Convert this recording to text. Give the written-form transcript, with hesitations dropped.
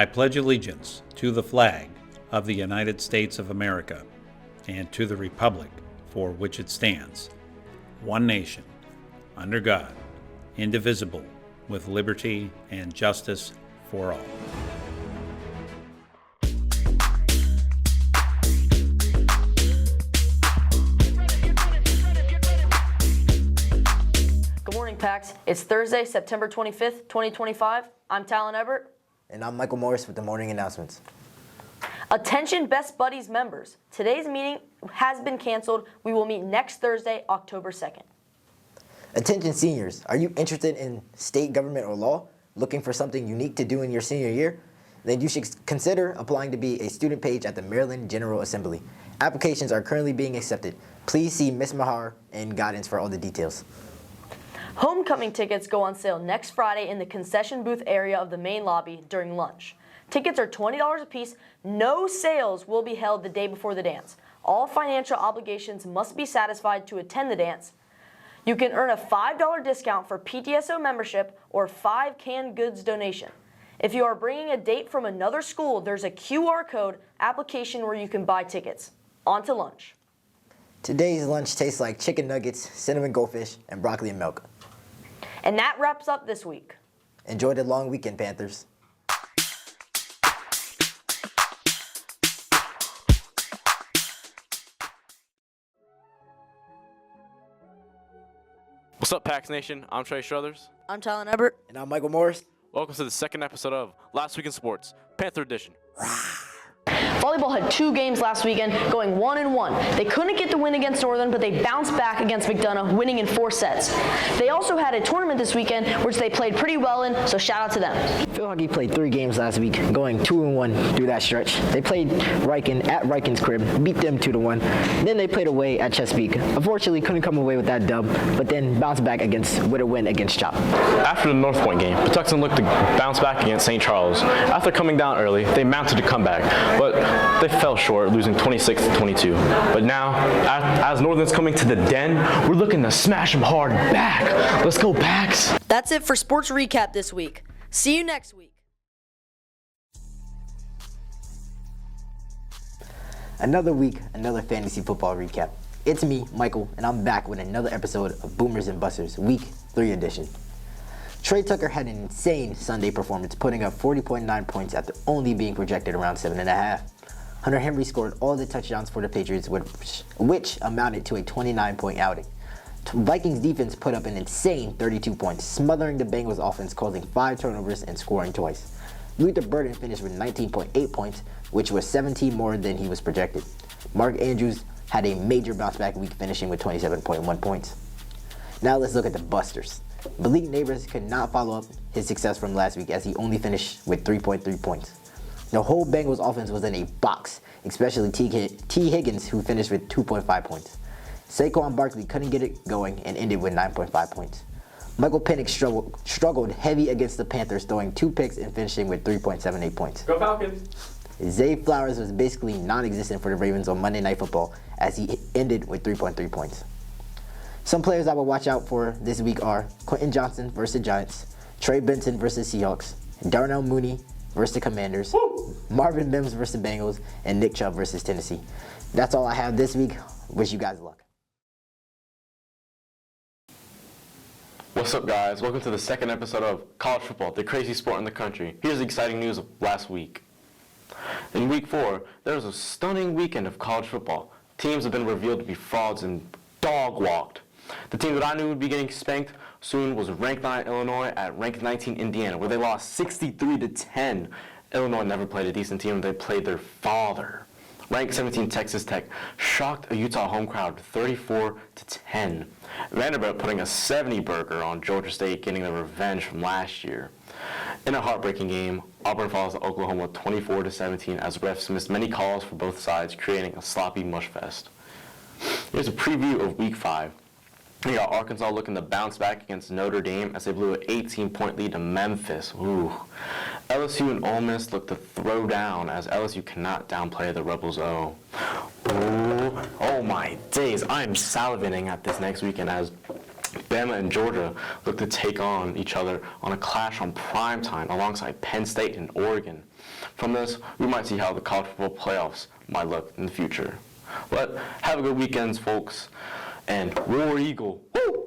I pledge allegiance to the flag of the United States of America and to the republic for which it stands, one nation, under God, indivisible, with liberty and justice for all. Good morning, Pax. It's Thursday, September 25th, 2025. I'm Tylan, Ebert. And I'm Michael Morris with the morning announcements. Attention Best Buddies members. Today's meeting has been canceled. We will meet next Thursday, October 2nd. Attention seniors, are you interested in state government or law? Looking for something unique to do in your senior year? Then you should consider applying to be a student page at the Maryland General Assembly. Applications are currently being accepted. Please see Ms. Mahar and guidance for all the details. Homecoming tickets go on sale next Friday in the concession booth area of the main lobby during lunch. Tickets are $20 a piece. No sales will be held the day before the dance. All financial obligations must be satisfied to attend the dance. You can earn a $5 discount for PTSO membership or 5 canned goods donation. If you are bringing a date from another school, there's a QR code application where you can buy tickets. On to lunch. Today's lunch tastes like chicken nuggets, cinnamon goldfish, and broccoli and milk. And that wraps up this week. Enjoy the long weekend, Panthers. What's up, Pax Nation? I'm Trey Struthers. I'm Tylan, Ebert. And I'm Michael Morris. Welcome to the second episode of Last Week in Sports, Panther Edition. Volleyball had 2 games last weekend, going 1-1. They couldn't get the win against Northern, but they bounced back against McDonough, winning in 4 sets. They also had a tournament this weekend, which they played pretty well in, so shout out to them. Field Hockey played 3 games last week, going 2-1 through that stretch. They played Riken at Riken's crib, beat them 2-1. Then they played away at Chesapeake. Unfortunately, couldn't come away with that dub, but then bounced back with a win against Chop. After the North Point game, Patuxent looked to bounce back against St. Charles. After coming down early, they mounted a comeback, but they fell short, losing 26-22. But now, as Northern's coming to the den, we're looking to smash them hard back. Let's go, Pax. That's it for Sports Recap this week. See you next week. Another week, another fantasy football recap. It's me, Michael, and I'm back with another episode of Boomers and Busters, Week 3 edition. Trey Tucker had an insane Sunday performance, putting up 40.9 points after only being projected around 7.5. Hunter Henry scored all the touchdowns for the Patriots, which amounted to a 29-point outing. Vikings defense put up an insane 32 points, smothering the Bengals offense, causing 5 turnovers and scoring twice. Luther Burden finished with 19.8 points, which was 17 more than he was projected. Mark Andrews had a major bounce-back week, finishing with 27.1 points. Now let's look at the Busters. Malik Neighbors could not follow up his success from last week, as he only finished with 3.3 points. The whole Bengals offense was in a box, especially T. Higgins, who finished with 2.5 points. Saquon Barkley couldn't get it going and ended with 9.5 points. Michael Penix struggled heavy against the Panthers, throwing 2 picks and finishing with 3.78 points. Go Falcons. Zay Flowers was basically non-existent for the Ravens on Monday Night Football, as he ended with 3.3 points. Some players I will watch out for this week are Quentin Johnson versus Giants, Trey Benson versus Seahawks, Darnell Mooney versus the Commanders, Woo! Marvin Mims versus the Bengals, and Nick Chubb versus Tennessee. That's all I have this week. Wish you guys luck. What's up, guys? Welcome to the second episode of College Football, the crazy sport in the country. Here's the exciting news of last week. In Week 4, there was a stunning weekend of college football. Teams have been revealed to be frauds and dog-walked. The team that I knew would be getting spanked soon was ranked 9 Illinois at ranked 19 Indiana, where they lost 63-10. Illinois never played a decent team. They played their father. Ranked 17 Texas Tech shocked a Utah home crowd 34-10. Vanderbilt putting a 70-burger on Georgia State, getting their revenge from last year. In a heartbreaking game, Auburn falls to Oklahoma 24-17 as refs missed many calls for both sides, creating a sloppy mush fest. Here's a preview of Week 5. We got Arkansas looking to bounce back against Notre Dame as they blew an 18-point lead to Memphis. Ooh. LSU and Ole Miss look to throw down as LSU cannot downplay the Rebels' O. Ooh. Oh my days, I am salivating at this next weekend as Bama and Georgia look to take on each other on a clash on primetime alongside Penn State and Oregon. From this, we might see how the college football playoffs might look in the future. But have a good weekend, folks, and War Eagle! Woo!